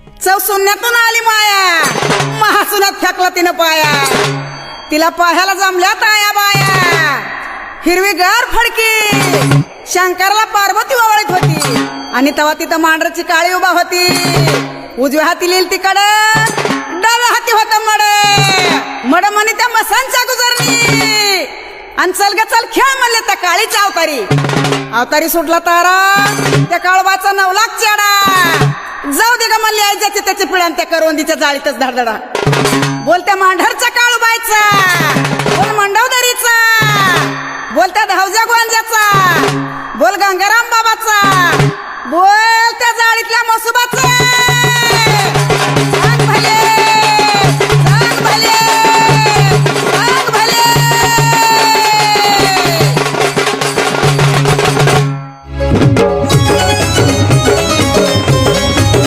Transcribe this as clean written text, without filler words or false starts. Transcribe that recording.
चव शून्यातून आली माया, महासुनात फेकला तिनं पाया. तिला पाहायला जमल्या ताया बाया, हिरवीगार फडकी शंकरला पार्वती ओवाळीत होती. आणि तेव्हा तिथं मांढराची काळी उभा होती. उजव्या हाती लिहिल तिकडं, डाव्या हाती होता मड म्हणे त्या मसांच्या गुजरणी. आणि चल ग चल खेळ म्हणले त्या काळीच्या अवतारी सुटला तारा, त्या काळवाचा 9 लाख चेडा. जाऊ दे ग म्हणली आई ज्याची त्याची पिढ्यान त्या करवंदीच्या जाळीतच धडधडा. बोलत्या मांढरच्या काळूबाईचा, बोल मंडवदरीचा, बोलत्या धावज्या गोंजाचा, बोल गंगाराम बाबाचा, बोल त्या जाळीतल्या मसुबाचा.